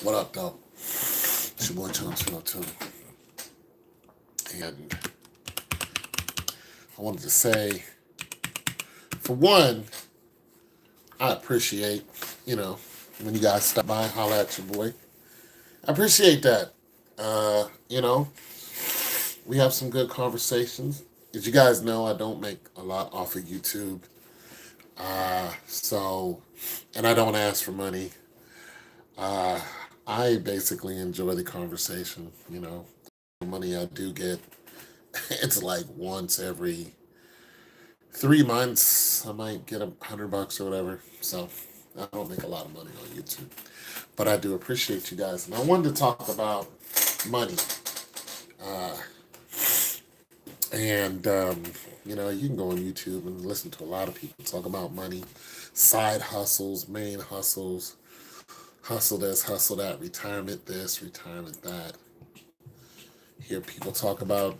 What up, though? It's your boy Chance 202. And I wanted to say, for one, I appreciate, when you guys stop by and holler at your boy. I appreciate that. You know, we have some good conversations. As you guys know, I don't make a lot off of YouTube. So, and I don't ask for money. Uh, I basically enjoy the conversation. The money I do get, it's like once every 3 months. I might get $100 or whatever. So I don't make a lot of money on YouTube, but I do appreciate you guys. And I wanted to talk about money. Uh, and you can go on YouTube and listen to a lot of people talk about money, side hustles, main hustles, hustle this, hustle that, retirement this, retirement that. Hear people talk about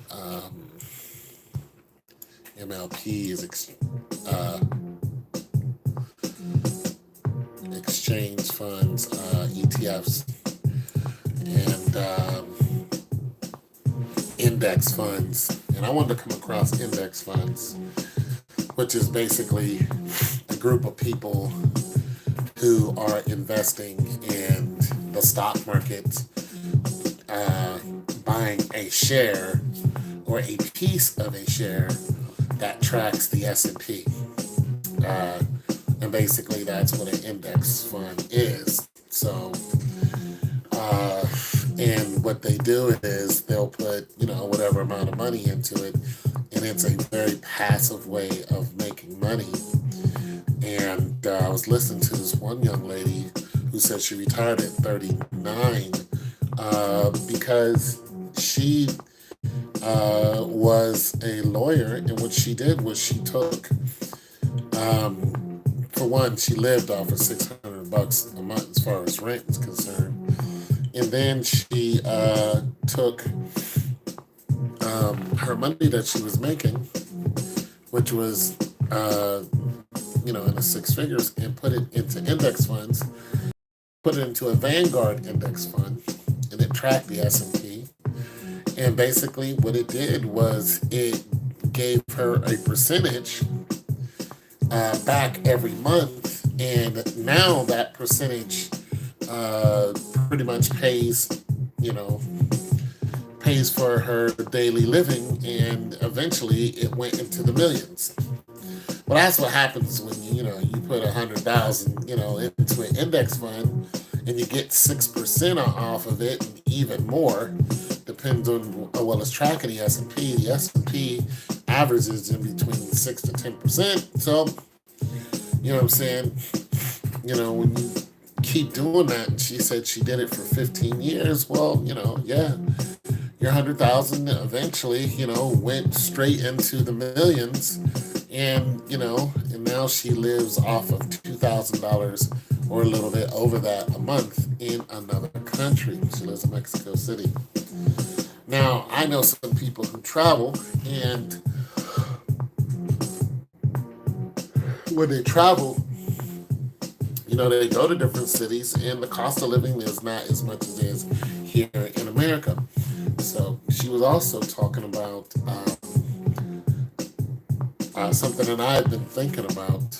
MLPs, exchange funds, ETFs, and index funds. And I wanted to come across index funds, which is basically a group of people who are investing in the stock market, buying a share or a piece of a share that tracks the S&P. And basically that's what an index fund is. So, and what they do is they'll put, whatever amount of money into it, and it's a very passive way of making money. And I was listening to this one young lady who said she retired at 39 because she was a lawyer, and what she did was she took, for one, she lived off of $600 a month as far as rent is concerned, and then she took her money that she was making, which was in the six figures, and put it into index funds, put it into a Vanguard index fund, and it tracked the S&P. And basically what it did was it gave her a percentage back every month, and now that percentage pretty much pays for her daily living, and eventually it went into the millions. Well, that's what happens when you put 100,000 into an index fund, and you get 6% off of it, and even more. Depends on it's tracking the S&P. The S&P averages in between 6 to 10%. So, you know what I'm saying? When you keep doing that, and she said she did it for 15 years. Well, yeah, your 100,000 eventually, went straight into the millions. And, and now she lives off of $2,000 or a little bit over that a month in another country. She lives in Mexico City. Now, I know some people who travel, and when they travel, they go to different cities, and the cost of living is not as much as it is here in America. So she was also talking about something that I've been thinking about,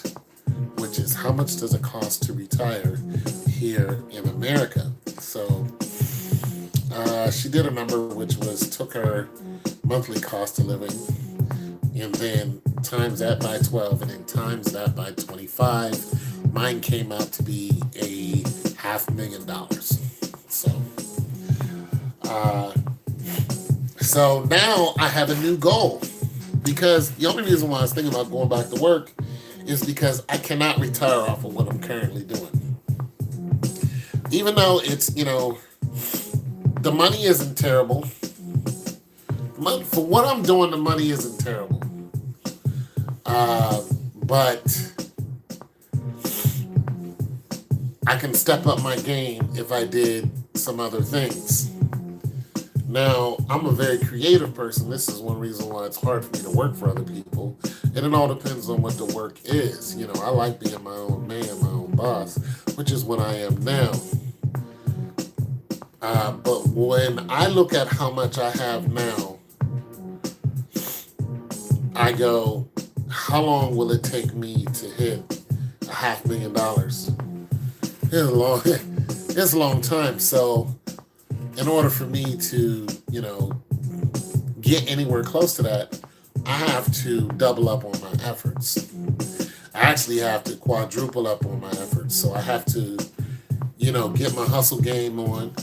which is how much does it cost to retire here in America. So she did a number which took her monthly cost of living, and then times that by 12, and then times that by 25. Mine came out to be a $500,000. So now I have a new goal, because the only reason why I was thinking about going back to work is because I cannot retire off of what I'm currently doing. Even though it's, the money isn't terrible. For what I'm doing, the money isn't terrible. But I can step up my game if I did some other things. Now, I'm a very creative person. This is one reason why it's hard for me to work for other people. And it all depends on what the work is. I like being my own man, my own boss, which is what I am now. But when I look at how much I have now, I go, how long will it take me to hit $500,000? It's a long, it's a long time. So, in order for me to, get anywhere close to that, I have to double up on my efforts. I actually have to quadruple up on my efforts. So I have to, get my hustle game on.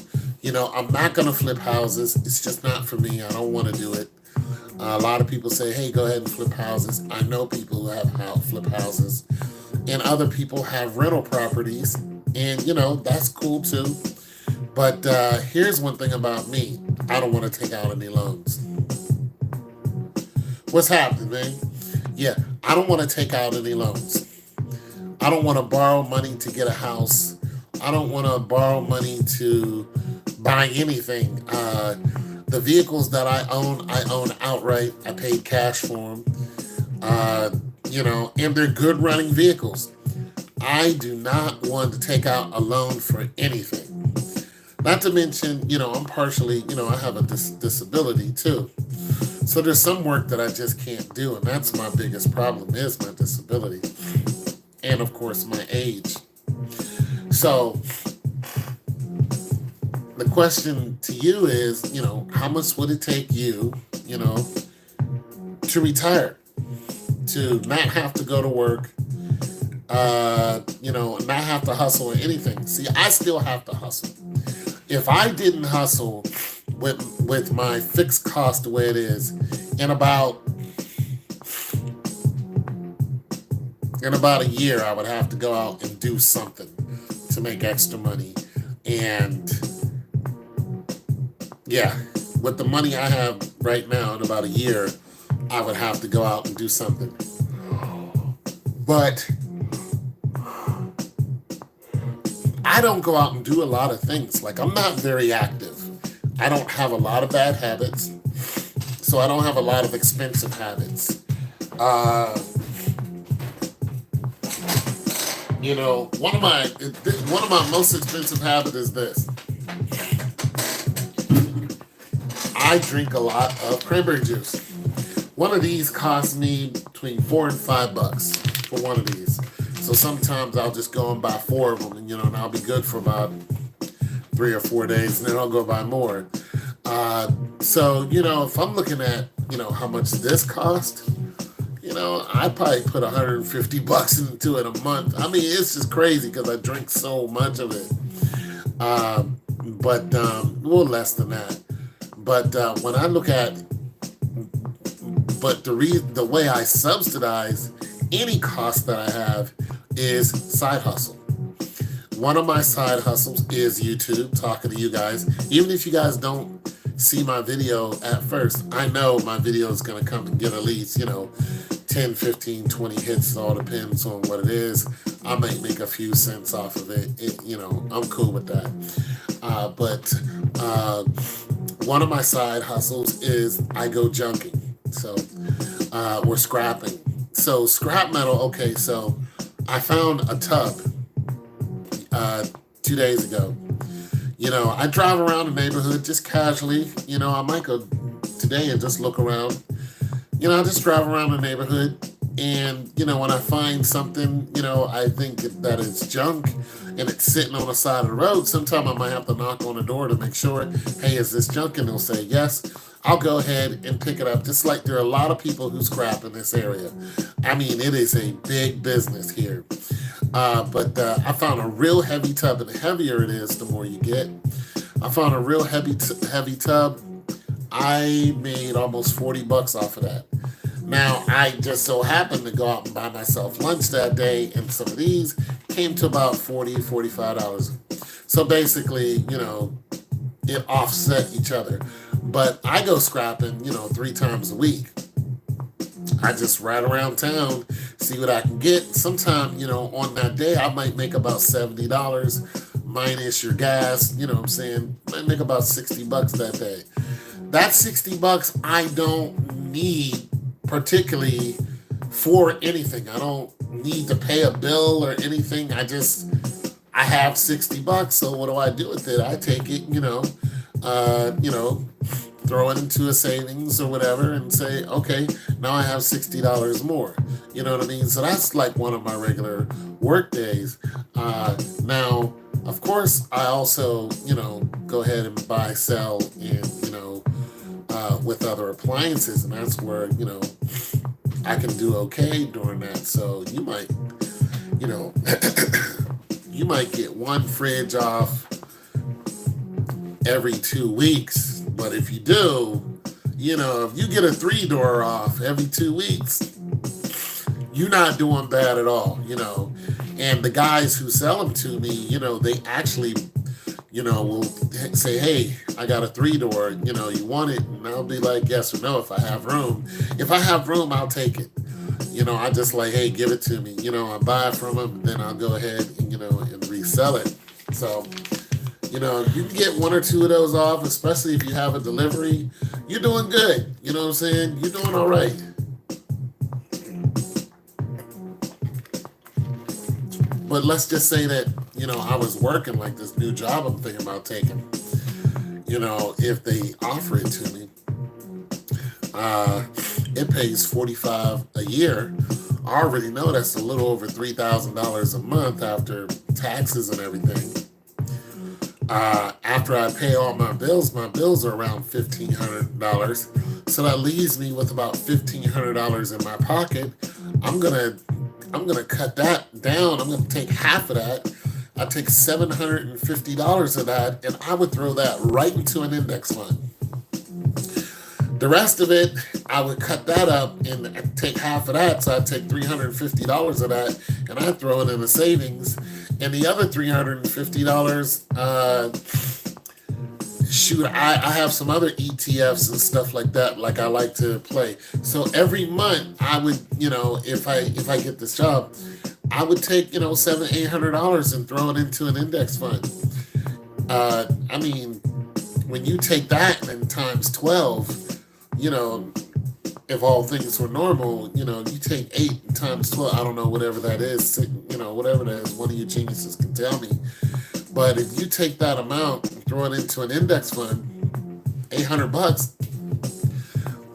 I'm not going to flip houses. It's just not for me. I don't want to do it. A lot of people say, hey, go ahead and flip houses. I know people who have flip houses. And other people have rental properties. And, that's cool too. But here's one thing about me. I don't want to take out any loans. What's happening, man? Yeah, I don't want to take out any loans. I don't want to borrow money to get a house. I don't want to borrow money to buy anything. The vehicles that I own outright. I paid cash for them. And they're good running vehicles. I do not want to take out a loan for anything. Not to mention, I'm partially, I have a disability too. So there's some work that I just can't do, and that's my biggest problem is my disability. And of course, my age. So the question to you is, how much would it take you, to retire? To not have to go to work, not have to hustle or anything. See, I still have to hustle. If I didn't hustle with my fixed cost the way it is, in about a year, I would have to go out and do something to make extra money. And yeah, with the money I have right now, in about a year, I would have to go out and do something. But I don't go out and do a lot of things. Like, I'm not very active. I don't have a lot of bad habits. So I don't have a lot of expensive habits. One of my most expensive habits is this. I drink a lot of cranberry juice. One of these costs me between $4 and $5 for one of these. So sometimes I'll just go and buy 4 of them, and and I'll be good for about 3 or 4 days, and then I'll go buy more. So if I'm looking at how much this cost, I probably put $150 into it a month. I mean, it's just crazy because I drink so much of it. But well, less than that. But when I look at, the way I subsidize any cost that I have is side hustle. One of my side hustles is YouTube, talking to you guys. Even if you guys don't see my video at first, I know my video is going to come and get at least, 10, 15, 20 hits. It all depends on what it is. I might make a few cents off of it. I'm cool with that. But one of my side hustles is I go junking. So we're scrapping. So scrap metal, okay, so I found a tub 2 days ago. I drive around the neighborhood just casually. I might go today and just look around. I just drive around the neighborhood, and, when I find something, I think that it's junk and it's sitting on the side of the road, sometimes I might have to knock on the door to make sure, hey, is this junk? And they'll say yes. I'll go ahead and pick it up, just like there are a lot of people who scrap in this area. I mean, it is a big business here. But I found a real heavy tub, and the heavier it is, the more you get. I found a real heavy tub. I made almost $40 off of that. Now, I just so happened to go out and buy myself lunch that day, and some of these came to about $40, $45. So basically, it offset each other. But I go scrapping, 3 times a week. I just ride around town, see what I can get. Sometime, on that day, I might make about $70 minus your gas. You know what I'm saying? Might make about $60 that day. That $60 I don't need particularly for anything. I don't need to pay a bill or anything. I just I have $60, so what do I do with it? I take it, you know, throw it into a savings or whatever, and say, okay, now I have $60 more. You know what I mean? So that's like one of my regular work days. Now, of course, I also, go ahead and buy, sell, and with other appliances, and that's where I can do okay during that. So you know, you might get one fridge off every 2 weeks, but if you do, if you get a three door off every 2 weeks, you're not doing bad at all. And the guys who sell them to me, they actually, will say, hey, I got a three door, you want it? And I'll be like, yes or no if I have room. If I have room, I'll take it. I just like, hey, give it to me. I buy it from them, and then I'll go ahead and, and resell it. So, you can get one or two of those off, especially if you have a delivery. You're doing good. You know what I'm saying? You're doing all right. But let's just say that, I was working like this new job I'm thinking about taking. If they offer it to me, it pays $45 a year. I already know that's a little over $3,000 a month after taxes and everything. After I pay all my bills are around $1,500. So that leaves me with about $1,500 in my pocket. I'm gonna cut that down. I'm gonna take half of that. I take $750 of that, and I would throw that right into an index fund. The rest of it, I would cut that up and take half of that. So I'd take $350 of that, and I'd throw it in a savings. And the other $350, shoot, I have some other ETFs and stuff like that, like I like to play. So every month, I would, if I get this job, I would take, $700-800 and throw it into an index fund. I mean, when you take that and times 12, if all things were normal, you take 8 times 12, I don't know, whatever that is, whatever that is, one of you geniuses can tell me. But if you take that amount and throw it into an index fund, $800,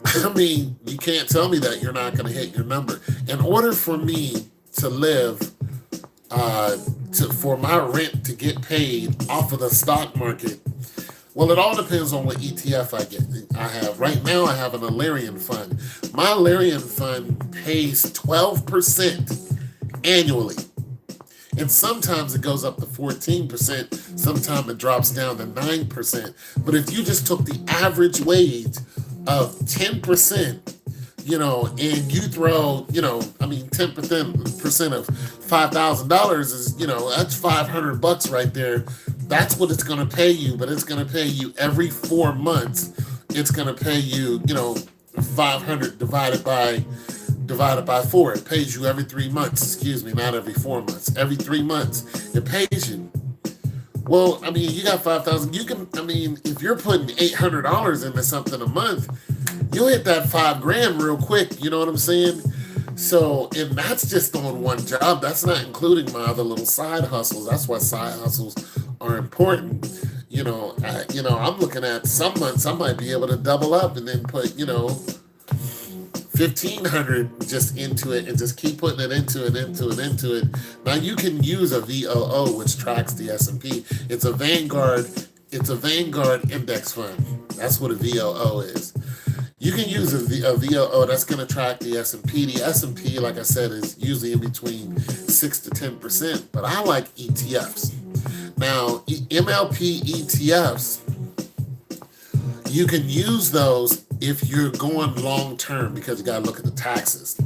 I mean, you can't tell me that you're not going to hit your number. In order for me to live, for my rent to get paid off of the stock market, well, it all depends on what ETF I have. Right now, I have an Alerian fund. My Alerian fund pays 12% annually. And sometimes it goes up to 14%. Sometimes it drops down to 9%. But if you just took the average wage of 10%, and you throw, 10% of $5,000 is, that's $500 right there. That's what it's going to pay you, but it's going to pay you every 4 months. It's going to pay you, 500 divided by 4. It pays you every 3 months. Excuse me, not every 4 months. Every 3 months, it pays you. Well, I mean, you got 5,000. You can, if you're putting $800 into something a month, you'll hit that $5,000 real quick. You know what I'm saying? So, and that's just on one job. That's not including my other little side hustles. That's why side hustles are important. I'm looking at some months I might be able to double up and then put, 1,500 just into it and just keep putting it into it. Now you can use a VOO, which tracks the S&P. It's a Vanguard index fund. That's what a VOO is. You can use a VOO that's going to track the S&P. The S&P, like I said, is usually in between 6 to 10%, but I like ETFs. Now, MLP ETFs, you can use those if you're going long term because you got to look at the taxes.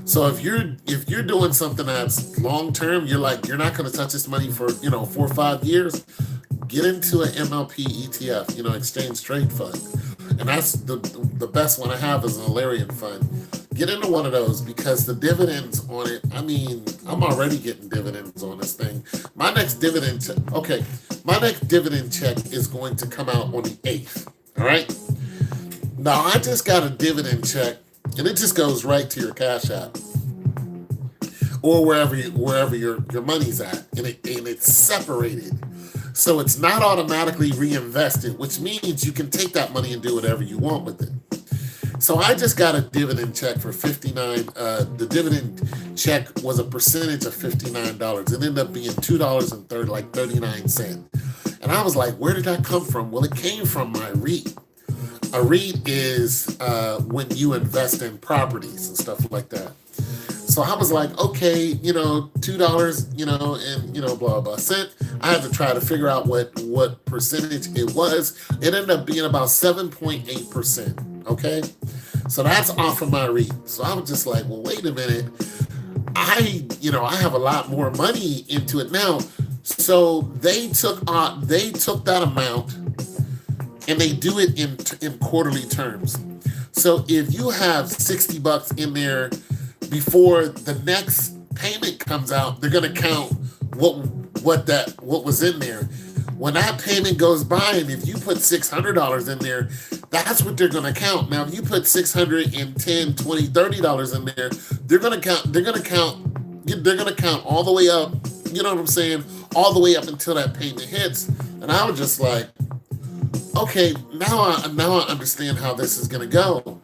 So if you're doing something that's long term, you're not going to touch this money for 4 or 5 years. Get into an MLP ETF, exchange trade fund. And that's the best one I have is an Alerian fund. Get into one of those because the dividends on it, I'm already getting dividends on this thing. My next dividend check is going to come out on the 8th. All right? Now, I just got a dividend check, and it just goes right to your Cash App. or wherever your money's at, and it's separated. So it's not automatically reinvested, which means you can take that money and do whatever you want with it. So I just got a dividend check for 59. The dividend check was a percentage of $59. It ended up being $2.39. And I was like, where did that come from? Well, it came from my REIT. A REIT is when you invest in properties and stuff like that. So I was like, okay, $2, and blah blah cent. I had to try to figure out what percentage it was. It ended up being about 7.8%. Okay, so that's off of my REIT. So I was just like, well, wait a minute. I have a lot more money into it now. So they took that amount and they do it in quarterly terms. So if you have $60 in there before the next payment comes out, they're gonna count what was in there. When that payment goes by, and if you put $600 in there, that's what they're gonna count. Now, if you put $610, $20, $30 in there, they're gonna count all the way up. You know what I'm saying? All the way up until that payment hits. And I was just like, okay, now I understand how this is gonna go.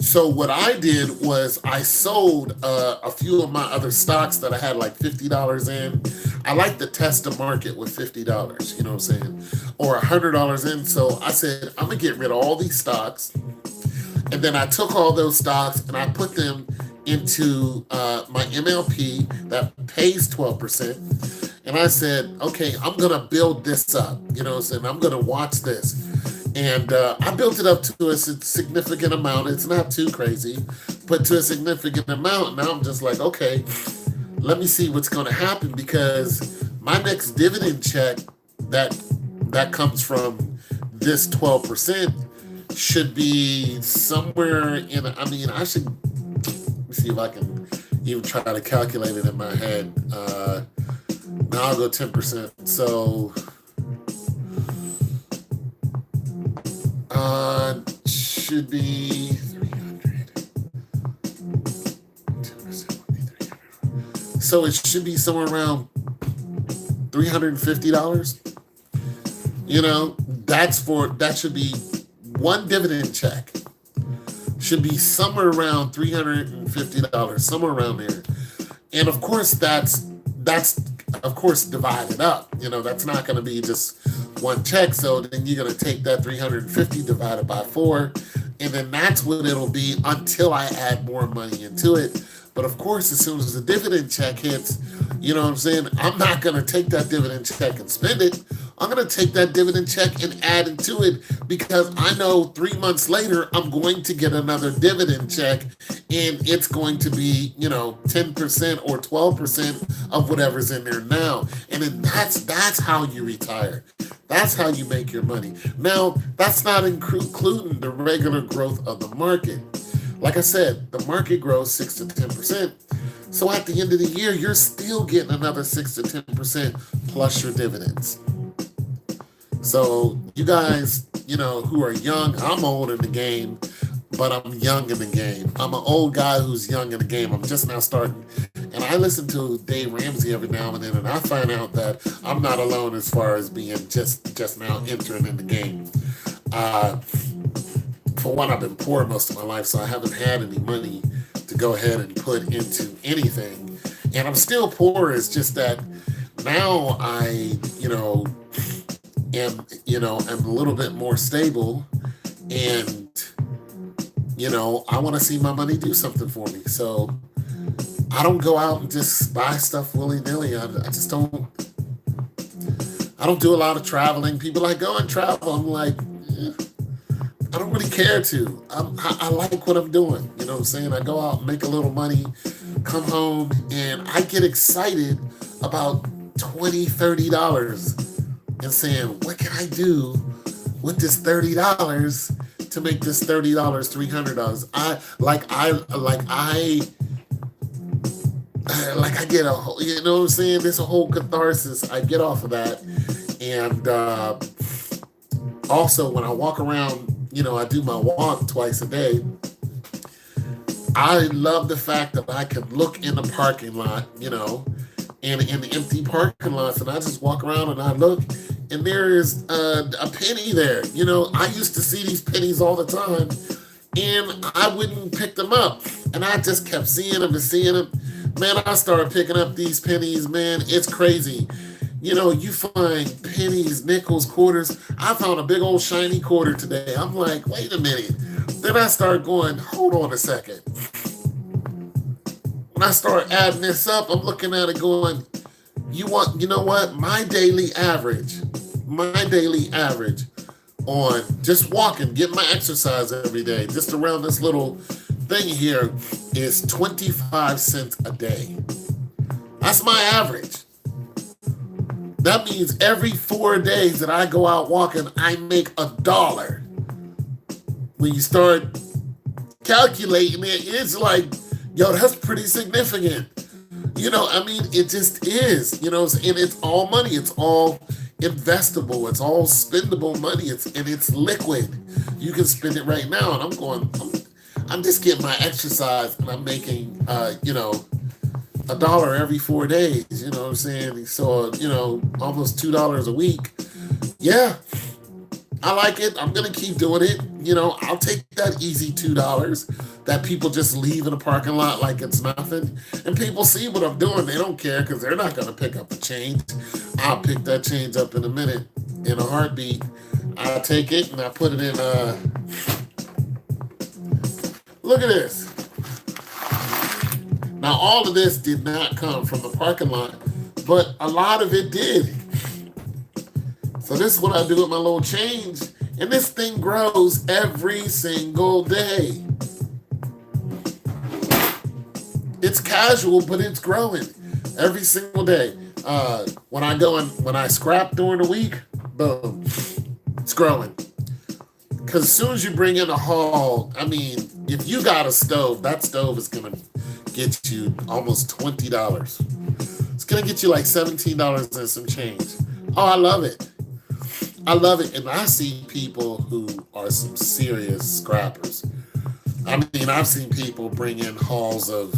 So what I did was I sold a few of my other stocks that I had like $50 in. I like to test the market with $50, you know what I'm saying? Or $100 in. So I said, I'm gonna get rid of all these stocks. And then I took all those stocks and I put them into my MLP that pays 12%. And I said, okay, I'm gonna build this up, you know what I'm saying? I'm gonna watch this. And I built it up to a significant amount. It's not too crazy, but to a significant amount. Now I'm just like, okay, let me see what's going to happen, because my next dividend check that comes from this 12% should be somewhere in. I mean, I should. Let me see if I can even try to calculate it in my head. Now I'll go 10%. So. Should be 300. 10% would be 300. So it should be somewhere around $350. That should be one dividend check. Should be somewhere around $350, somewhere around there. And of course, that's of course divided up. That's not going to be just one check. So then you're going to take that 350 divided by 4, and then that's what it'll be until I add more money into it. But of course, as soon as the dividend check hits, you know what I'm saying, I'm not going to take that dividend check and spend it. I'm going to take that dividend check and add into it, because I know 3 months later, I'm going to get another dividend check, and it's going to be, 10% or 12% of whatever's in there now. And then that's how you retire. That's how you make your money. Now, that's not including the regular growth of the market. Like I said, the market grows 6 to 10%. So at the end of the year, you're still getting another 6 to 10% plus your dividends. So you guys, who are young, I'm old in the game, but I'm young in the game. I'm an old guy who's young in the game. I'm just now starting. And I listen to Dave Ramsey every now and then, and I find out that I'm not alone as far as being just now entering in the game. For one, I've been poor most of my life, so I haven't had any money to go ahead and put into anything. And I'm still poor. It's just that now I, am a little bit more stable, and I want to see my money do something for me. So I don't go out and just buy stuff willy-nilly. I just don't. I don't do a lot of traveling. People like, go and travel. I'm like, I don't really care to. I like what I'm doing. You know what I'm saying? I go out and make a little money, come home, and I get excited about $20, $30 and saying, what can I do with this $30 to make this $30, $300? I get a whole, you know what I'm saying? There's a whole catharsis I get off of that. And also when I walk around, I do my walk twice a day. I love the fact that I can look in the parking lot, in the empty parking lots, and I just walk around and I look, and there is a penny there. I used to see these pennies all the time, and I wouldn't pick them up, and I just kept seeing them and seeing them. Man, I started picking up these pennies, man. It's crazy. You find pennies, nickels, quarters. I found a big old shiny quarter today. I'm like, wait a minute. Then I start going, hold on a second. When I start adding this up, I'm looking at it going, you know what? My daily average on just walking, getting my exercise every day, just around this little thing here, is 25 cents a day. That's my average. That means every 4 days that I go out walking, I make $1. When you start calculating it, it's like, yo, that's pretty significant. It just is, and it's all money. It's all investable. It's all spendable money. It's liquid. You can spend it right now. And I'm just getting my exercise, and I'm making, $1 every 4 days. You know what I'm saying? So, almost $2 a week. Yeah, I like it. I'm going to keep doing it. I'll take that easy $2 that people just leave in a parking lot like it's nothing. And people see what I'm doing. They don't care because they're not going to pick up a change. I'll pick that change up in a minute, in a heartbeat. I take it and I put it in. Look at this. Now, all of this did not come from the parking lot, but a lot of it did. So this is what I do with my little change. And this thing grows every single day. It's casual, but it's growing every single day. When I scrap during the week, boom, it's growing. Because as soon as you bring in a haul, if you got a stove, that stove is going to get you almost $20. It's going to get you like $17 and some change. Oh, I love it. And I see people who are some serious scrappers. I've seen people bring in hauls of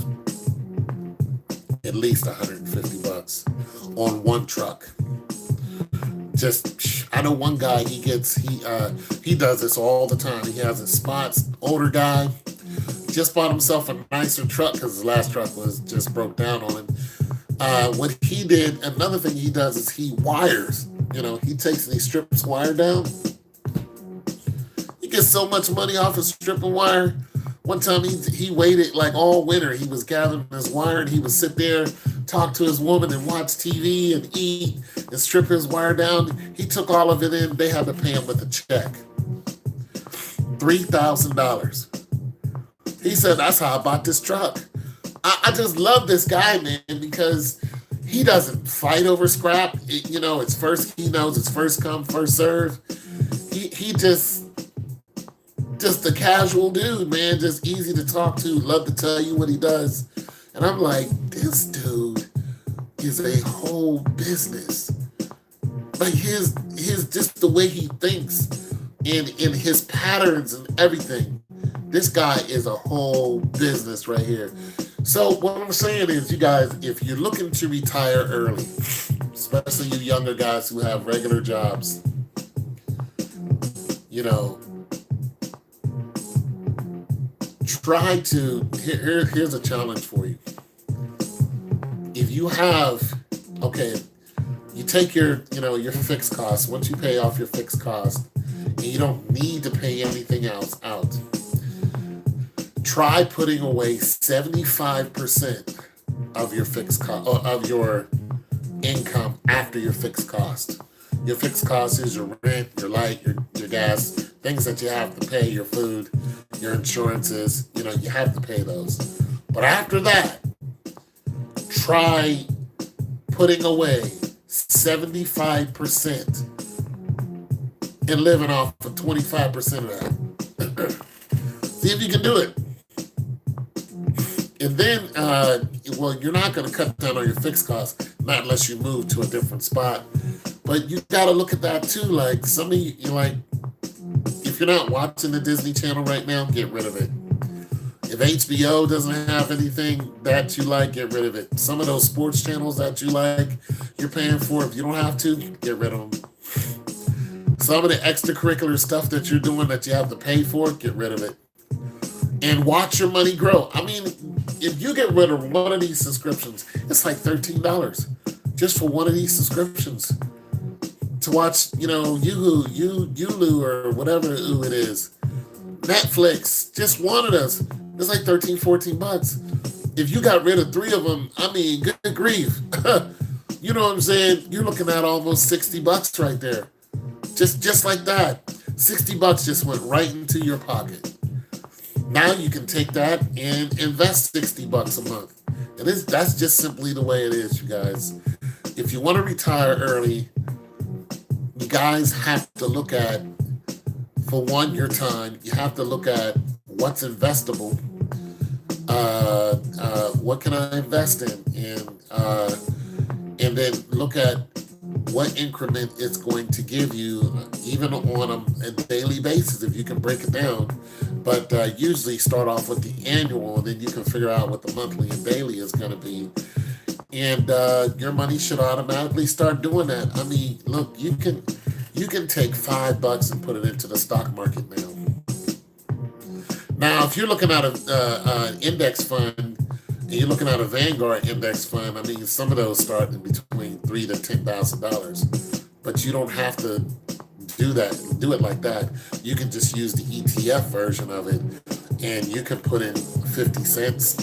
at least $150 on one truck. I know one guy, he does this all the time. He has his spots, older guy, just bought himself a nicer truck because his last truck was just broke down on him. What he did, another thing he does is he wires. He takes and he strips wire down. He gets so much money off of stripping wire. One time he waited like all winter. He was gathering his wire and he would sit there, talk to his woman and watch TV and eat and strip his wire down. He took all of it in. They had to pay him with a check. $3,000. He said, that's how I bought this truck. I just love this guy, man, because he doesn't fight over scrap. He knows it's first come, first serve. He just a casual dude, man, just easy to talk to, love to tell you what he does. And I'm like, this dude is a whole business. Like his just the way he thinks and in his patterns and everything. This guy is a whole business right here. So what I'm saying is, you guys, if you're looking to retire early, especially you younger guys who have regular jobs, try to, here's a challenge for you. If you have, you take your fixed costs, once you pay off your fixed cost, and you don't need to pay anything else out, try putting away 75% of your fixed of your income after your fixed cost. Your fixed cost is your rent, your light, your gas, things that you have to pay, your food, your insurances. You have to pay those. But after that, try putting away 75% and living off of 25% of that. See if you can do it. And then, you're not going to cut down on your fixed costs, not unless you move to a different spot. But you got to look at that too. Like some of you, if you're not watching the Disney Channel right now, get rid of it. If If HBO doesn't have anything that you like, get rid of it. Some of those sports channels that you like, you're paying for. If you don't have to, get rid of them. Some of the extracurricular stuff that you're doing that you have to pay for, get rid of it. And watch your money grow. I mean, if you get rid of one of these subscriptions, it's like $13 just for one of these subscriptions to watch, Hulu or whatever it is. Netflix, just one of those. It's like 13, $14. If you got rid of three of them, I mean, good grief. You know what I'm saying? You're looking at almost $60 right there. Just like that. $60 just went right into your pocket. Now you can take that and invest $60 a month. And that's just simply the way it is, you guys. If you want to retire early, you guys have to look at, for one, your time. You have to look at what's investable. What can I invest in? And then look at what increment it's going to give you, even on a daily basis, if you can break it down. But usually start off with the annual, and then you can figure out what the monthly and daily is going to be. And your money should automatically start doing that. I mean, look, you can take $5 and put it into the stock market now. Now, if you're looking at an index fund, and you're looking at a Vanguard index fund, I mean, some of those start in between $3,000 to $10,000. But you don't have to do it like that. You can just use the ETF version of it, and you can put in 50 cents.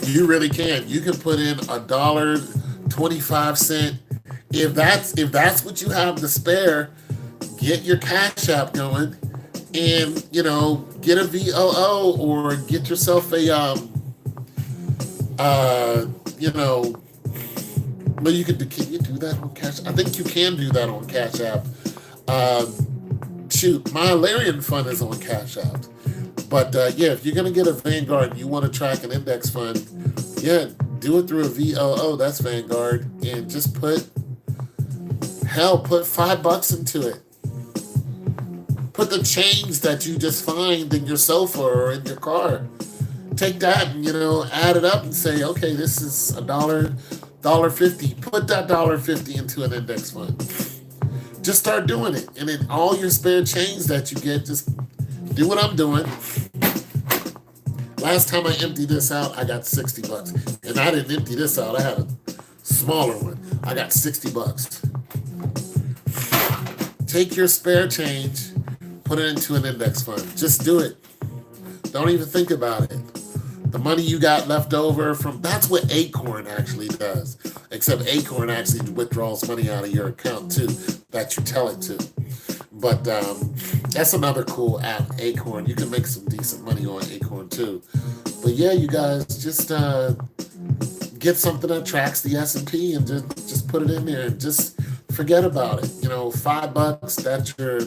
You really can. You can put in $1.25. If that's what you have to spare, get your Cash App going, and get a VOO or get yourself a But can you do that on Cash? I think you can do that on Cash App. My Alarian fund is on Cash App. But if you're gonna get a Vanguard and you want to track an index fund, do it through a VOO. That's Vanguard, and just put $5 into it. Put the change that you just find in your sofa or in your car. Take that and add it up and say, okay, this is $1.50. Put that $1.50 into an index fund. Just start doing it, and then all your spare change that you get, just do what I'm doing. Last time I emptied this out, I got $60, and I didn't empty this out. I had a smaller one. I got $60. Take your spare change, put it into an index fund. Just do it. Don't even think about it. The money you got left over that's what Acorn actually does. Except Acorn actually withdraws money out of your account too, that you tell it to. But that's another cool app, Acorn. You can make some decent money on Acorn too. But you guys, just get something that tracks the S&P and just put it in there and just forget about it. $5 that your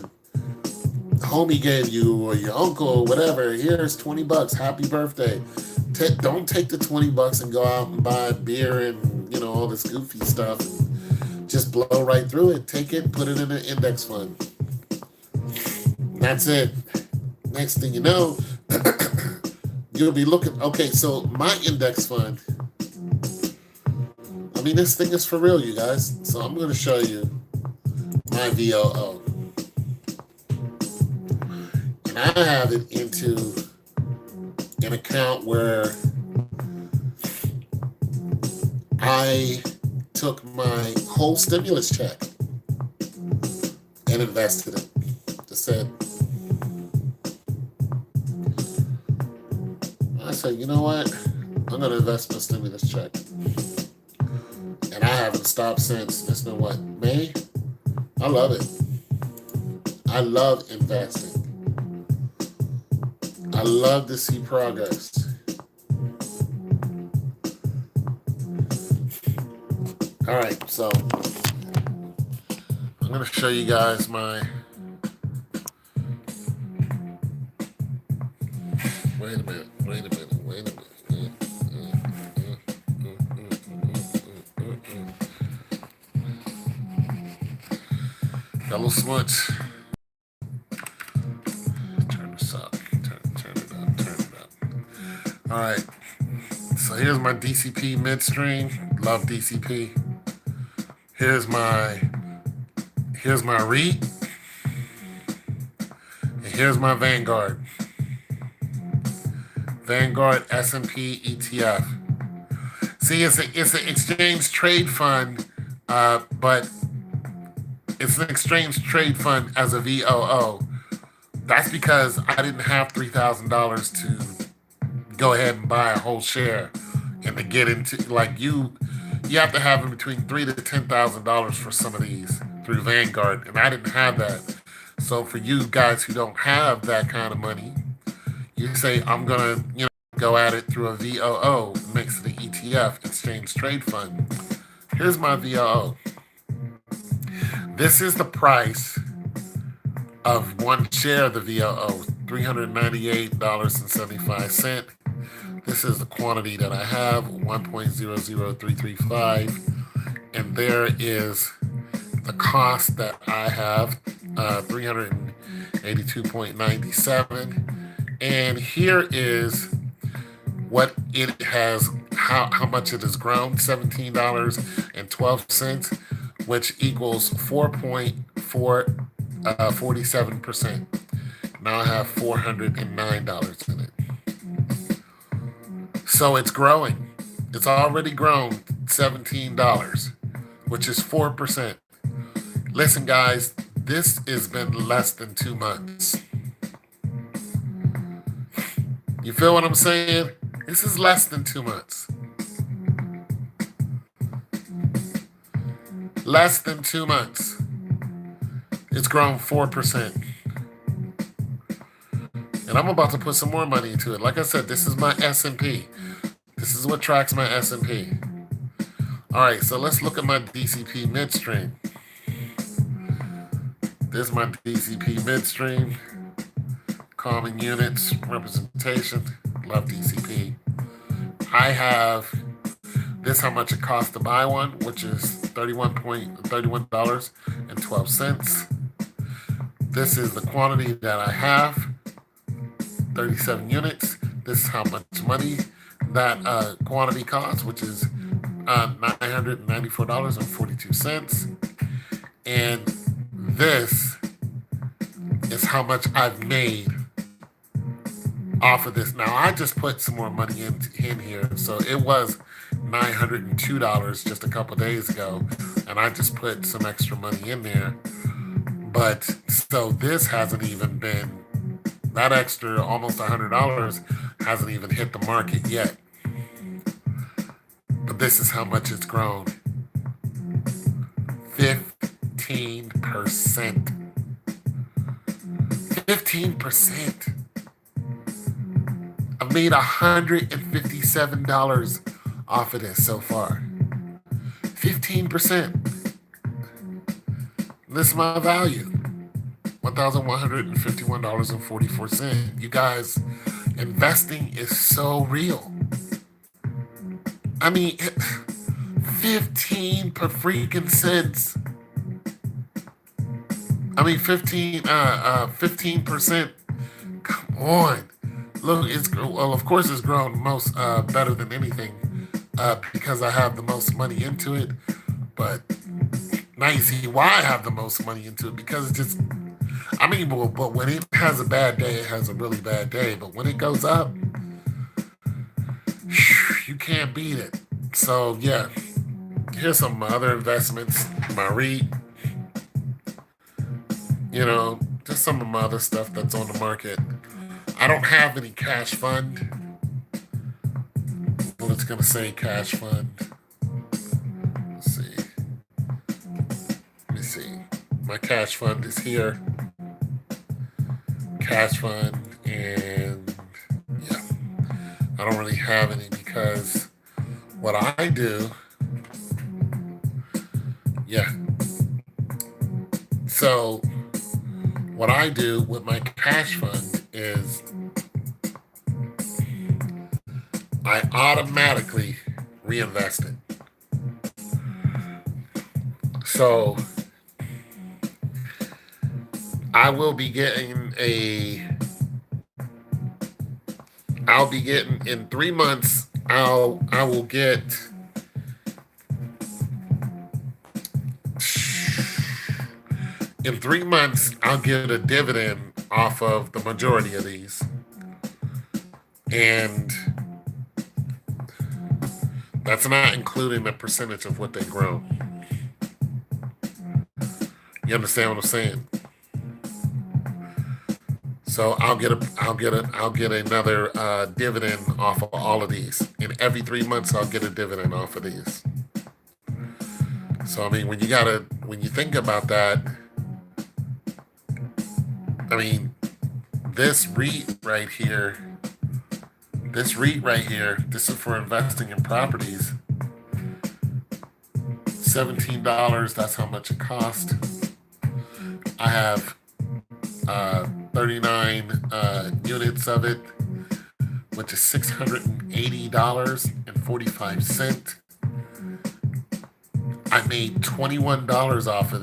homie gave you or your uncle or whatever. Here's $20. Happy birthday. Don't take the $20 and go out and buy beer and all this goofy stuff and just blow right through it. Take it, put it in an index fund. That's it. Next thing you know, you'll be looking. Okay, so my index fund. I mean, this thing is for real, you guys. So I'm going to show you my VOO. And I have it into an account where I took my whole stimulus check and invested it. Just said, I said, you know what? I'm going to invest my stimulus check. And I haven't stopped since. It's been what? May? I love it. I love investing. I love to see progress. All right, so I'm going to show you guys my... Wait a minute. Got a little smudge. Turn this up. Turn it up. All right. So here's my DCP midstream. Love DCP. Here's my here's my REIT. And here's my Vanguard. Vanguard S&P ETF. See, it's an exchange trade fund, but it's an exchange trade fund as a VOO. That's because I didn't have $3,000 to go ahead and buy a whole share and to get into like you have to have in between $3,000 to $10,000 for some of these through Vanguard, and I didn't have that. So for you guys who don't have that kind of money, you say I'm gonna go at it through a VOO, makes it an ETF, exchange trade fund. Here's my VOO. This is the price of one share of the VOO, $398.75. This is the quantity that I have, 1.00335. And there is the cost that I have, 382.97. And here is what it has, how much it has grown, $17.12, which equals 4.47%. Now I have $409 in it. So it's growing. It's already grown $17, which is 4%. Listen, guys, this has been less than 2 months. You feel what I'm saying? This is less than 2 months. Less than 2 months. It's grown 4%. And I'm about to put some more money into it. Like I said, this is my S&P. This is what tracks my S&P. All right, so let's look at my DCP midstream. This is my DCP midstream. Common units, representation. Love DCP. I have this how much it costs to buy one, which is $31.12. This is the quantity that I have, 37 units. This is how much money that quantity costs, which is $994.42. And this is how much I've made off of this. Now, I just put some more money in here. So it was $902 just a couple days ago. And I just put some extra money in there. But so this hasn't even been, that extra almost $100 hasn't even hit the market yet. But this is how much it's grown. 15%. 15%. I've made $157 off of this so far. 15%. This is my value. $1,151.44. You guys, investing is so real. I mean, 15 per freaking cents. I mean, 15%. Come on. Look, well, of course, it's grown most better than anything because I have the most money into it. But now you see why I have the most money into it, because it's just, I mean, but when it has a bad day, it has a really bad day. But when it goes up, you can't beat it. So yeah, here's some of my other investments, my REIT, just some of my other stuff that's on the market. I don't have any cash fund. Well, it's gonna say cash fund. Let's see. Let me see. My cash fund is here. Cash fund, and yeah, I don't really have any because what I do, yeah. So what I do with my cash fund is I automatically reinvest it. So I will be getting I'll be getting in 3 months. I will get in 3 months. I'll get a dividend off of the majority of these, and that's not including the percentage of what they grow. You understand what I'm saying? So I'll get another dividend off of all of these. And every 3 months I'll get a dividend off of these. So I mean, when you think about that, I mean, this REIT right here, this is for investing in properties. $17. That's how much it cost. I have 39 units of it, which is $680.45. I made $21 off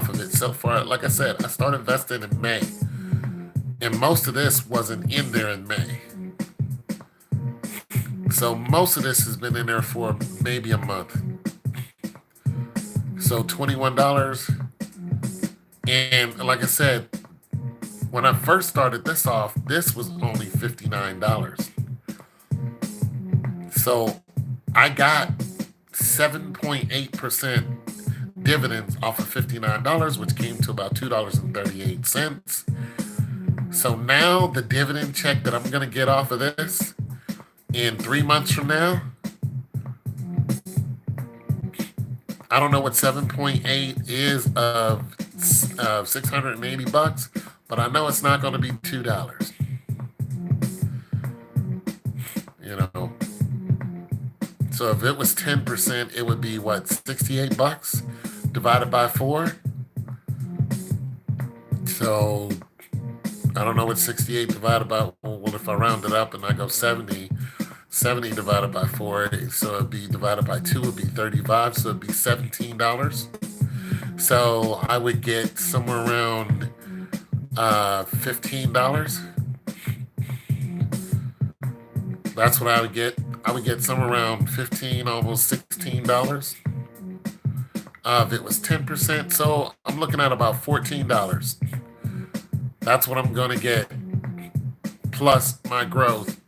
of it so far. Like I said, I started investing in May, and most of this wasn't in there in May. So most of this has been in there for maybe a month. So $21. And like I said, when I first started this off, this was only $59. So I got 7.8% dividends off of $59, which came to about $2.38. So now the dividend check that I'm going to get off of this in 3 months from now, I don't know what 7.8 is of $680, but I know it's not going to be $2. You know, so if it was 10%, it would be what, $68 divided by 4. So I don't know what 68 divided by, well, if I round it up and I go 70 divided by 4, so it'd be divided by 2 would be 35, so it'd be $17. So I would get somewhere around $15. That's what I would get. I would get somewhere around $15, almost $16. If it was 10%, so I'm looking at about $14. That's what I'm going to get, plus my growth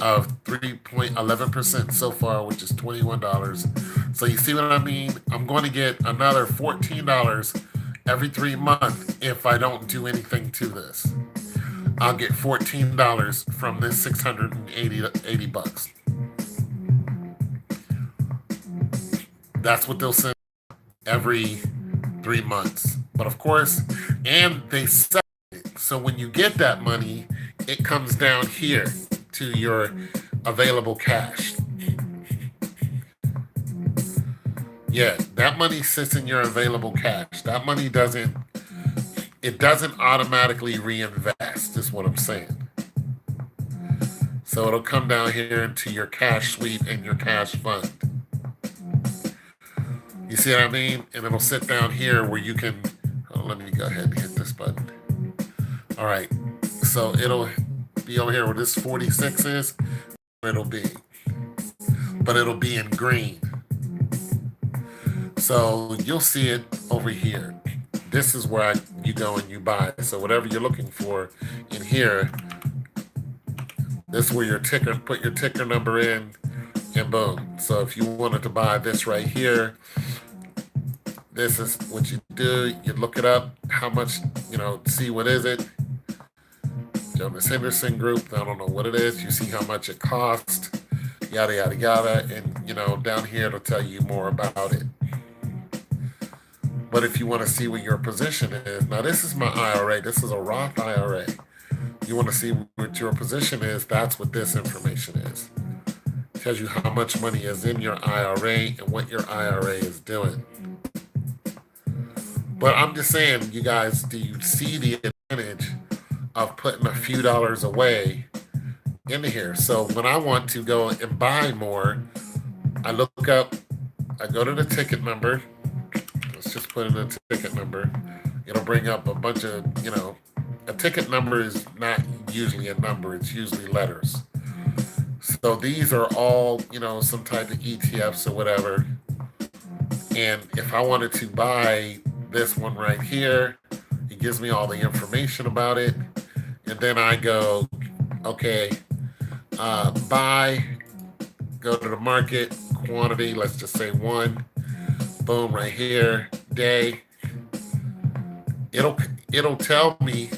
of 3.11% so far, which is $21. So you see what I mean? I'm going to get another $14 every 3 months if I don't do anything to this. I'll get $14 from this $680. That's what they'll send every 3 months. But of course, and they sell it. So when you get that money, it comes down here to your available cash. Yeah, that money sits in your available cash. That money doesn't automatically reinvest, is what I'm saying. So it'll come down here into your cash sweep and your cash fund. You see what I mean? And it'll sit down here where you can, let me go ahead and hit this button. All right, so it'll be over here where this 46 is, it'll be. But it'll be in green. So you'll see it over here. This is where you go and you buy. So whatever you're looking for in here, this is where your ticker, put your ticker number in, and boom. So if you wanted to buy this right here, this is what you do. You look it up, how much, see what is it. Jonas Henderson Group, I don't know what it is. You see how much it costs, yada, yada, yada. And, down here, it'll tell you more about it. But if you want to see what your position is, now this is my IRA. This is a Roth IRA. You want to see what your position is, that's what this information is. It tells you how much money is in your IRA and what your IRA is doing. But I'm just saying, you guys, do you see the advantage of putting a few dollars away into here? So when I want to go and buy more, I look up, I go to the ticket number. Let's just put in a ticket number. It'll bring up a bunch of, a ticket number is not usually a number, it's usually letters. So these are all, some type of ETFs or whatever. And if I wanted to buy this one right here, it gives me all the information about it. And then I go, okay, buy, go to the market, quantity, let's just say one, boom, right here, day. It'll it'll tell me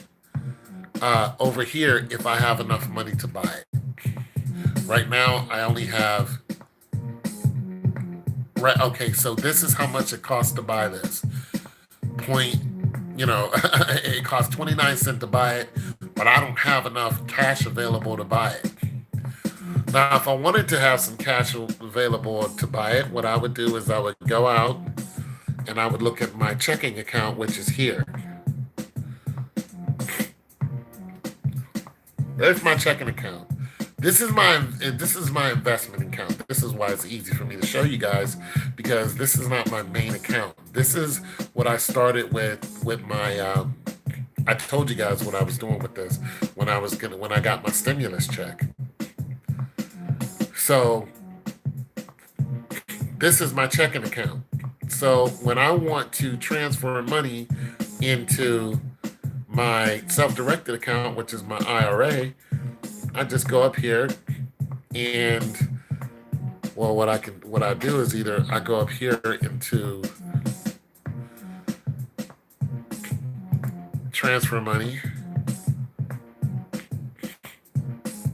over here if I have enough money to buy it. Right now, I only have right. Okay, so this is how much it costs to buy this. Point, it costs 29 cents to buy it, but I don't have enough cash available to buy it. Now, if I wanted to have some cash available to buy it, what I would do is I would go out and I would look at my checking account, which is here. There's my checking account. This is my investment account. This is why it's easy for me to show you guys because this is not my main account. This is what I started with my. I told you guys what I was doing with this when I got my stimulus check. So this is my checking account. So when I want to transfer money into my self-directed account, which is my IRA, I just go up here and well, what I do is either I go up here into transfer money,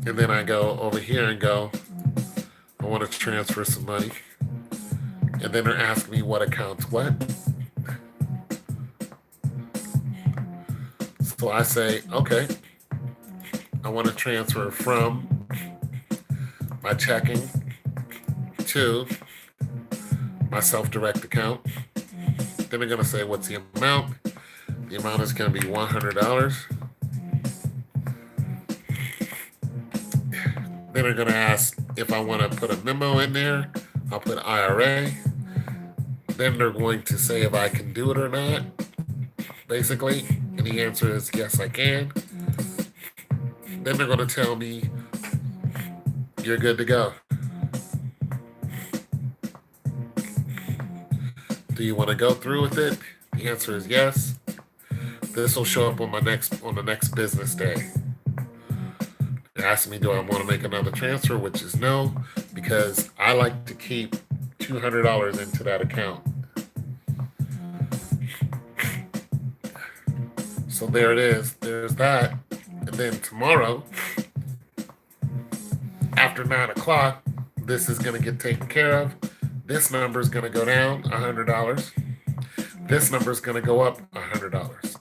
and then I go over here and go, I want to transfer some money, and then they're asking me what account's what. So I say, okay, I want to transfer from my checking to my self-direct account. Then they're going to say, what's the amount? The amount is going to be $100. Then they're going to ask if I want to put a memo in there. I'll put IRA. Then they're going to say if I can do it or not, basically. And the answer is yes, I can. Then they're going to tell me you're good to go. Do you want to go through with it? The answer is yes. This will show up on the next business day. They're asking me, do I want to make another transfer, which is no, because I like to keep $200 into that account. So there it is. There's that. And then tomorrow, after 9 o'clock, this is going to get taken care of. This number is going to go down $100. This number is going to go up $100.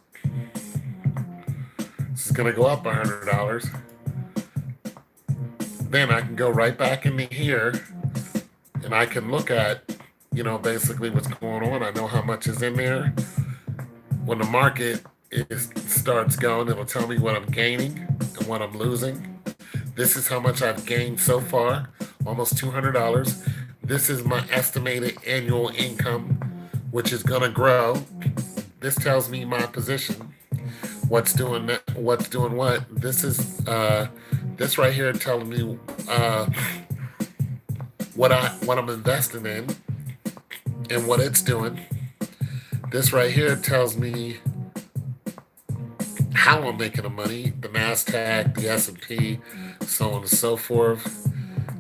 This is going to go up $100. Then I can go right back into here and I can look at, basically what's going on. I know how much is in there. When the market starts going, it'll tell me what I'm gaining and what I'm losing. This is how much I've gained so far, almost $200. This is my estimated annual income, which is going to grow. This tells me my position, what's doing what. This is this right here telling me what I'm investing in and what it's doing. This right here tells me how I'm making the money, the NASDAQ, the S&P, so on and so forth,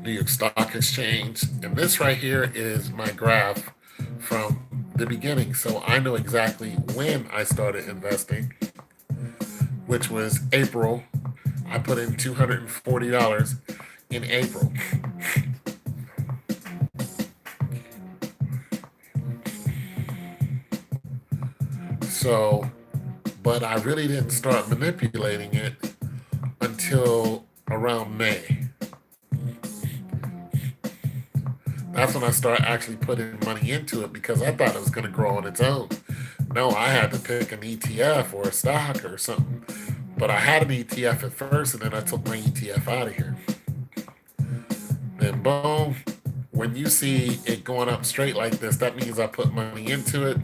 New York Stock Exchange. And this right here is my graph from the beginning. So I know exactly when I started investing, which was April. I put in $240 in April. So, but I really didn't start manipulating it until around May. That's when I started actually putting money into it because I thought it was going to grow on its own. No, I had to pick an ETF or a stock or something. But I had an ETF at first, and then I took my ETF out of here. Then boom, when you see it going up straight like this, that means I put money into it.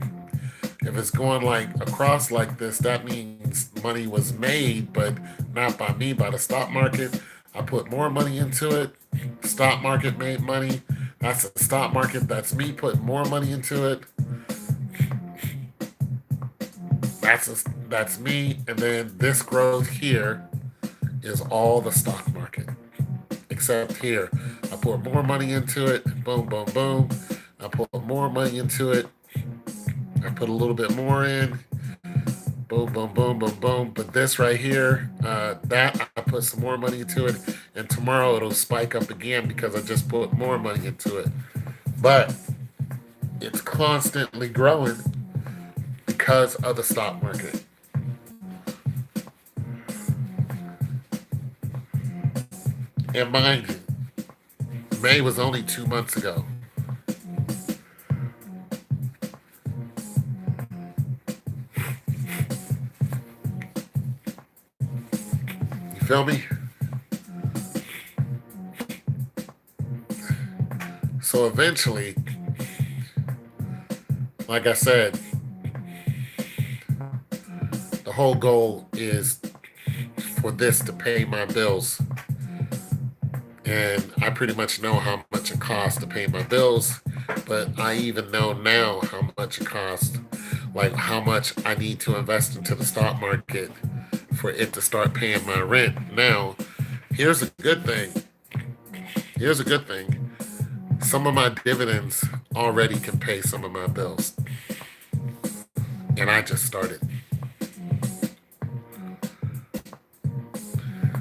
If it's going like across like this, that means money was made, but not by me, by the stock market. I put more money into it. Stock market made money. That's the stock market. That's me putting more money into it. That's me. And then this growth here is all the stock market. Except here, I put more money into it. Boom, boom, boom. I put more money into it. I put a little bit more in. Boom, boom, boom, boom, boom. But this right here, that I put some more money into it, and tomorrow it'll spike up again because I just put more money into it. But it's constantly growing because of the stock market. And mind you, May was only 2 months ago. You feel me? So eventually, like I said, the whole goal is for this to pay my bills. And I pretty much know how much it costs to pay my bills, but I even know now how much it costs, like how much I need to invest into the stock market for it to start paying my rent. Now, here's a good thing. Here's a good thing. Some of my dividends already can pay some of my bills. And I just started.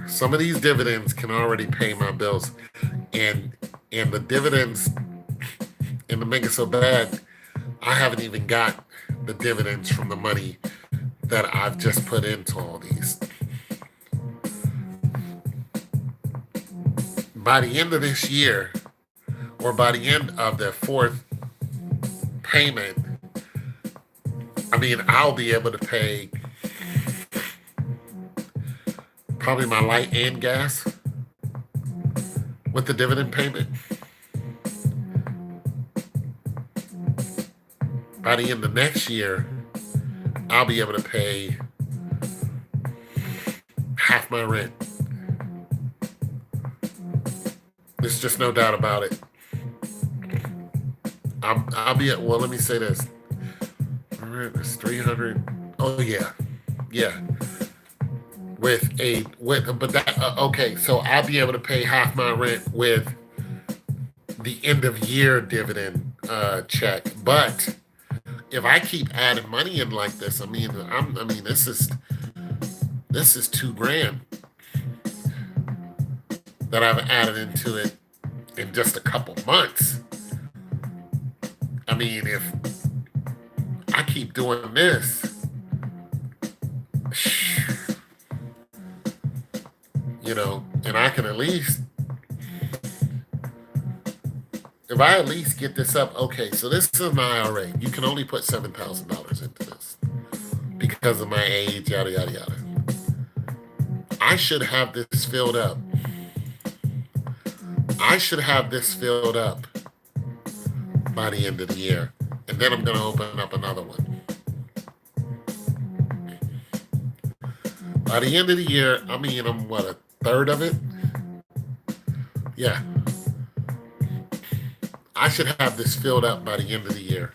Some of these dividends can already pay my bills. And the dividends, and to make it so bad, I haven't even got the dividends from the money that I've just put into all these. By the end of this year, or by the end of the fourth payment, I mean, I'll be able to pay probably my light and gas with the dividend payment. By the end of next year, I'll be able to pay half my rent. There's just no doubt about it. I'll be at, well, let me say this. It's 300. Oh, yeah. Yeah. But that, okay, so I'll be able to pay half my rent with the end of year dividend check. But if I keep adding money in like this, I mean, this is $2,000 that I've added into it in just a couple months. I mean, if I keep doing this, and I can at least, if I at least get this up, okay, so this is an IRA. You can only put $7,000 into this because of my age, yada, yada, yada. I should have this filled up. I should have this filled up by the end of the year. And then I'm going to open up another one. By the end of the year, I mean, I'm what, a third of it? Yeah. I should have this filled up by the end of the year.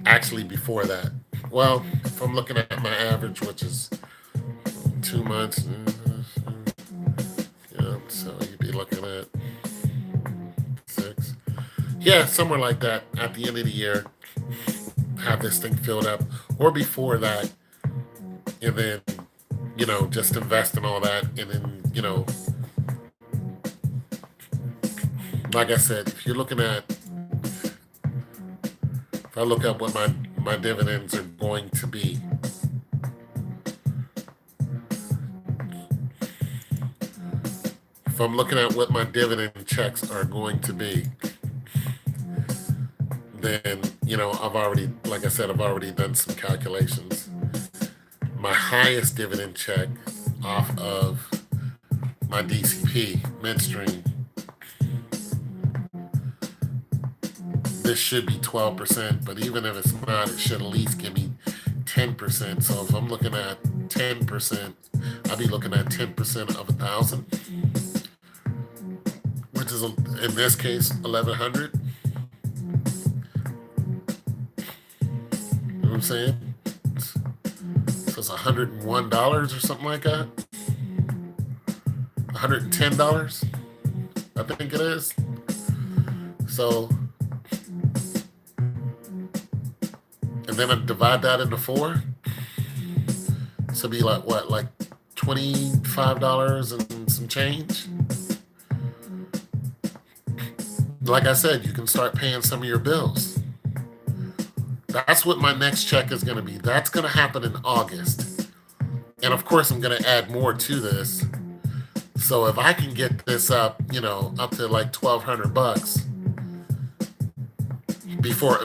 Actually, before that. Well, if I'm looking at my average, which is 2 months, so you'd be looking at 6. Yeah, somewhere like that at the end of the year. Have this thing filled up, or before that, and then, just invest in all that, and then, like I said, if you're looking at, if I look up what my dividends are going to be, if I'm looking at what my dividend checks are going to be, then, I've already, like I said, I've already done some calculations. My highest dividend check off of my DCP, Midstream, this should be 12%, but even if it's not, it should at least give me 10%. So if I'm looking at 10%, I'd be looking at 10% of 1,000, which is in this case 1,100. You know what I'm saying? So it's $101 or something like that. $110, I think it is. So, and then I divide that into four. So it'd be like what, like $25 and some change. Like I said, you can start paying some of your bills. That's what my next check is going to be. That's going to happen in August. And of course, I'm going to add more to this. So if I can get this up, up to like $1,200 before,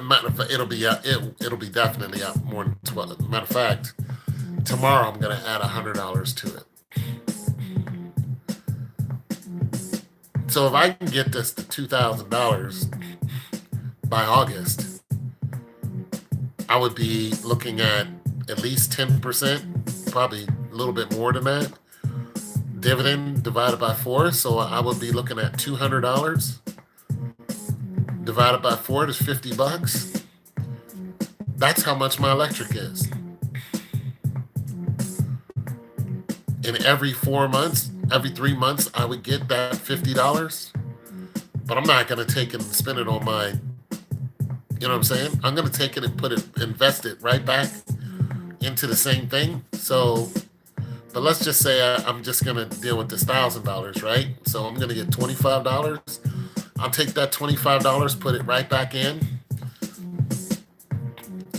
it'll be definitely up more than 12. Matter of fact, tomorrow I'm going to add $100 to it. So if I can get this to $2,000 by August, I would be looking at least 10%, probably a little bit more than that. Dividend divided by 4, so I would be looking at $200 divided by 4 is $50. That's how much my electric is. And every 4 months, every 3 months, I would get that $50. But I'm not going to take it and spend it on my, you know what I'm saying? I'm going to take it and invest it right back into the same thing. So, but let's just say I'm just going to deal with this $1,000, right? So I'm going to get $25. I'll take that $25, put it right back in.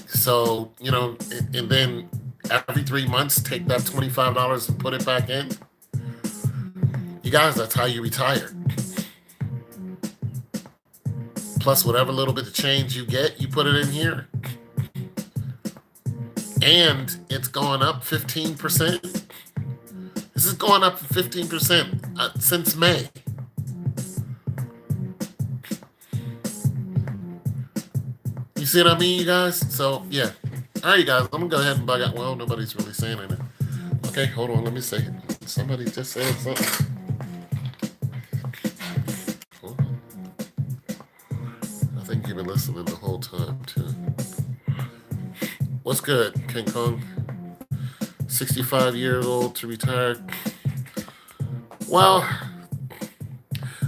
So, and then every 3 months, take that $25 and put it back in. You guys, that's how you retire. Plus whatever little bit of change you get, you put it in here. And it's going up 15%. This is going up 15% since May. You see what I mean, you guys? So, yeah. All right, you guys, I'm going to go ahead and bug out. Well, nobody's really saying anything. Okay, hold on. Let me say it. Somebody just said something. I think you've been listening the whole time, too. What's good, King Kong? 65 years old to retire. Well,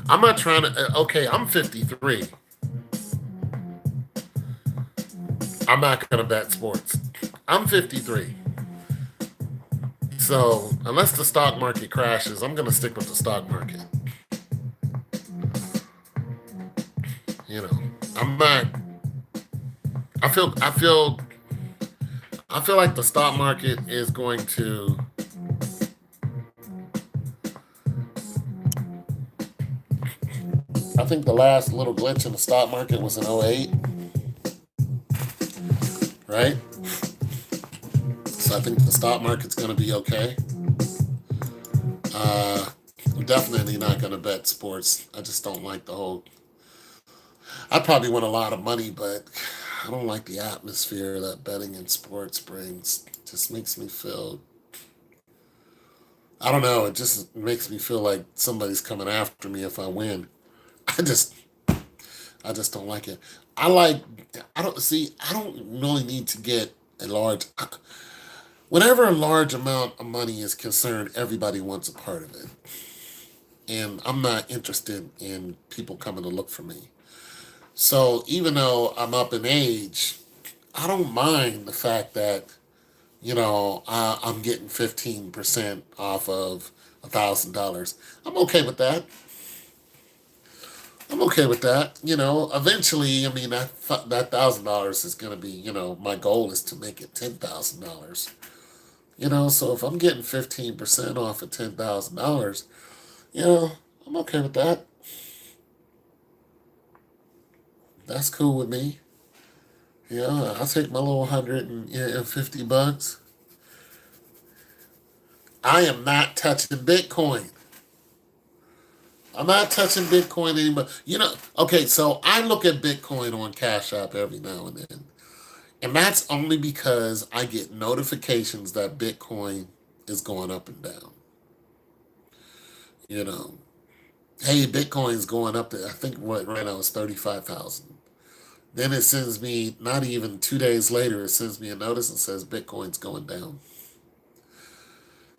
I'm not trying to... Okay, I'm 53. I'm not going to bet sports. I'm 53. So, unless the stock market crashes, I'm going to stick with the stock market. I'm not... I feel like the stock market is going to... I think the last little glitch in the stock market was in 2008. Right? So I think the stock market's going to be okay. I'm definitely not going to bet sports. I just don't like the whole... I probably win a lot of money, but I don't like the atmosphere that betting in sports brings. It just makes me feel... I don't know. It just makes me feel like somebody's coming after me if I win. I just don't like it. I don't really need to get a large... Whenever a large amount of money is concerned, everybody wants a part of it. And I'm not interested in people coming to look for me. So even though I'm up in age, I don't mind the fact that, I'm getting 15% off of $1,000. I'm okay with that. Eventually, that $1,000 is going to be, my goal is to make it $10,000. So if I'm getting 15% off of $10,000, I'm okay with that. That's cool with me. I'll take my little $150. I am not touching Bitcoin. I'm not touching Bitcoin anymore. Okay, so I look at Bitcoin on Cash App every now and then. And that's only because I get notifications that Bitcoin is going up and down. You know, hey, Bitcoin's going up to, I think what right now is 35,000. Then it sends me, not even 2 days later, it sends me a notice and says Bitcoin's going down.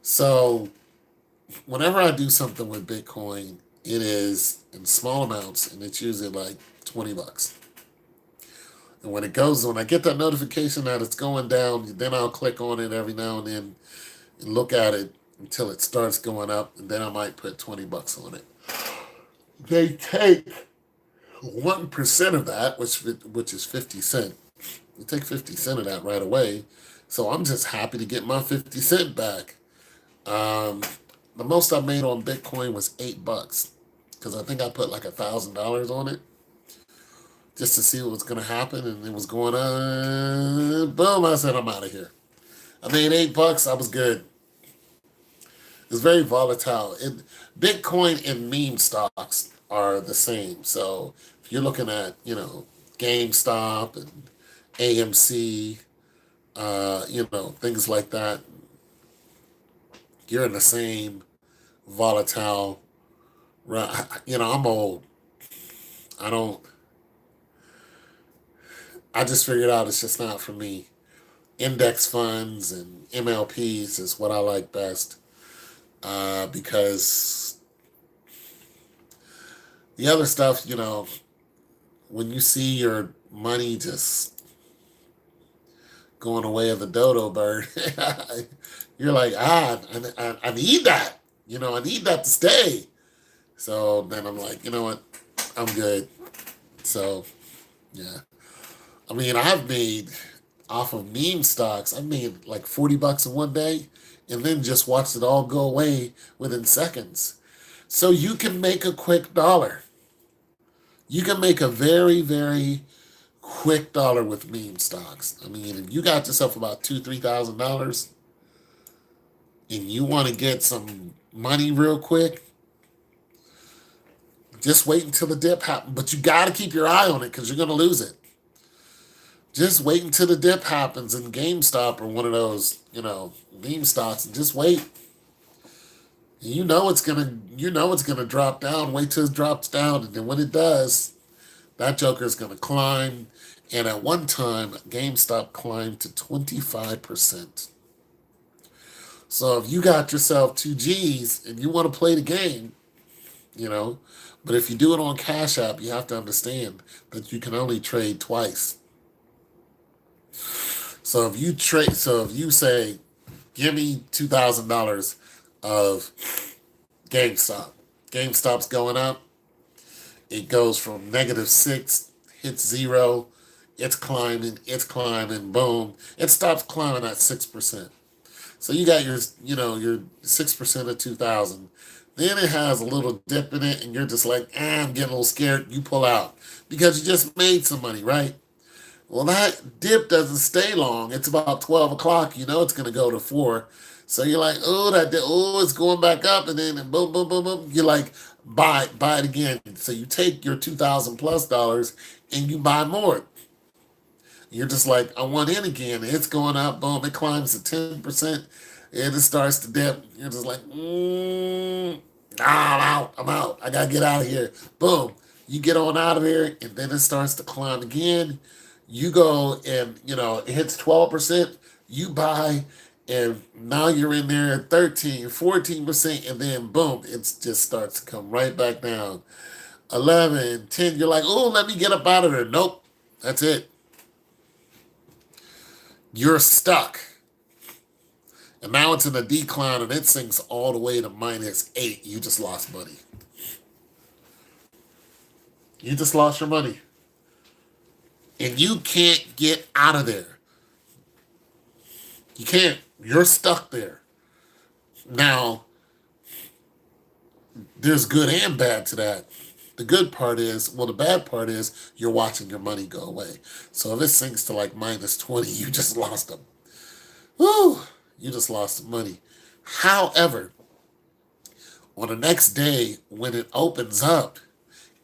So whenever I do something with Bitcoin, it is in small amounts and it's usually like $20. And when I get that notification that it's going down, then I'll click on it every now and then and look at it until it starts going up, and then I might put $20 on it. They take 1% of that, which is 50 cents. You take 50 cents of that right away. So I'm just happy to get my 50 cents back. The most I made on Bitcoin was $8 because I think I put like $1,000 on it just to see what was going to happen, and it was going on. Boom! I said I'm out of here. I made $8. I was good. It's very volatile. Bitcoin and meme stocks are the same. So if you're looking at, GameStop and AMC, things like that, you're in the same volatile. I'm old. I just figured out it's just not for me. Index funds and MLPs is what I like best. Because the other stuff, when you see your money just going away of the dodo bird, you're like, I need that. I need that to stay. So then I'm like, you know what? I'm good. So, yeah. I mean, I've made off of meme stocks, I made like $40 in one day and then just watched it all go away within seconds. So you can make a quick dollar. You can make a very, very quick dollar with meme stocks. I mean, if you got yourself about $2,000-$3,000 and you want to get some money real quick, just wait until the dip happens. But you got to keep your eye on it because you're going to lose it. Just wait until the dip happens in GameStop or one of those, meme stocks, and just wait. You know it's gonna drop down. Wait till it drops down, and then when it does, that joker is gonna climb. And at one time, GameStop climbed to 25%. So if you got yourself 2 G's and you want to play the game, but if you do it on Cash App, you have to understand that you can only trade twice. So if you say, give me $2,000 of GameStop. GameStop's going up. It goes from -6, hits 0. It's climbing, boom. It stops climbing at 6%. So you got your 6% of 2,000. Then it has a little dip in it, and you're just like, I'm getting a little scared. You pull out because you just made some money, right? Well, that dip doesn't stay long. It's about 12 o'clock. You know it's going to go to 4. So you're like, it's going back up. And then boom, boom, boom, boom. You're like, buy it again. So you take your $2,000+ and you buy more. You're just like, I want in again. It's going up. Boom. It climbs to 10%. And it starts to dip. You're just like, I'm out. I got to get out of here. Boom. You get on out of there. And then it starts to climb again. You go and, it hits 12%, you buy, and now you're in there at 13, 14%, and then boom, it just starts to come right back down. 11, 10, you're like, let me get up out of there. Nope, that's it. You're stuck. And now it's in a decline, and it sinks all the way to -8. You just lost money. You just lost your money. And you can't get out of there. You can't. You're stuck there. Now, there's good and bad to that. The bad part is you're watching your money go away. So if it sinks to like -20, you just lost them. Woo! You just lost the money. However, on the next day, when it opens up,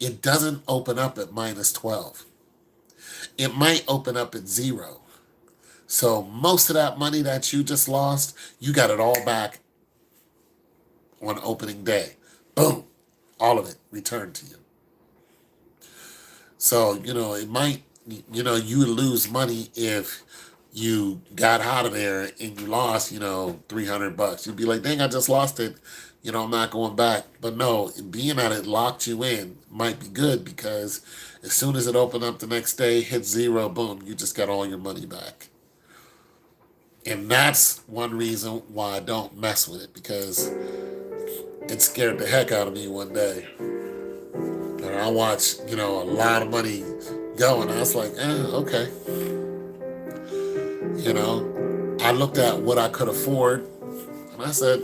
it doesn't open up at -12. It might open up at 0. So most of that money that you just lost, you got it all back on opening day. Boom. All of it returned to you. So, it might, you would lose money if you got out of there and you lost, $300. You'd be like, dang, I just lost it. I'm not going back. But no, being that it locked you in might be good because as soon as it opened up the next day, hit zero, boom, you just got all your money back. And that's one reason why I don't mess with it, because it scared the heck out of me one day. And I watched, a lot of money go, and I was like, okay. I looked at what I could afford, and I said,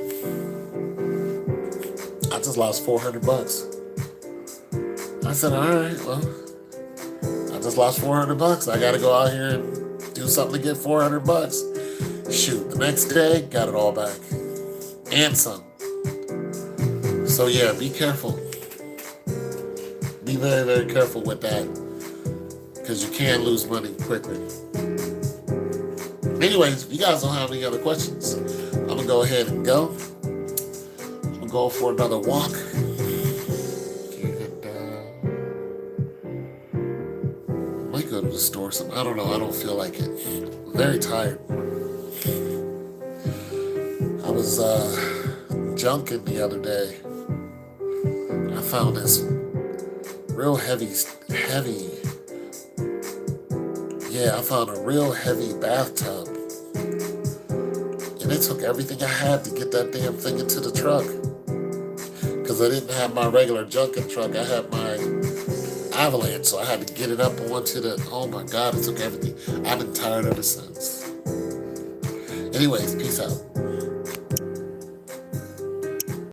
I just lost $400. I said, all right, well, I just lost $400. I got to go out here and do something to get $400. Shoot, the next day, got it all back. And some. So yeah, be careful. Be very, very careful with that, because you can lose money quickly. Anyways, if you guys don't have any other questions, I'm going to go ahead and go. I'm going to go for another walk. And might go to the store. I don't know. I don't feel like it. I'm very tired. I was junking the other day. I found this real heavy. Yeah, I found a real heavy bathtub. And it took everything I had to get that damn thing into the truck. Because I didn't have my regular junking truck. I had my Avalanche, so I had to get it up onto the... Oh my God, it took everything. I've been tired ever since. Anyways, peace out.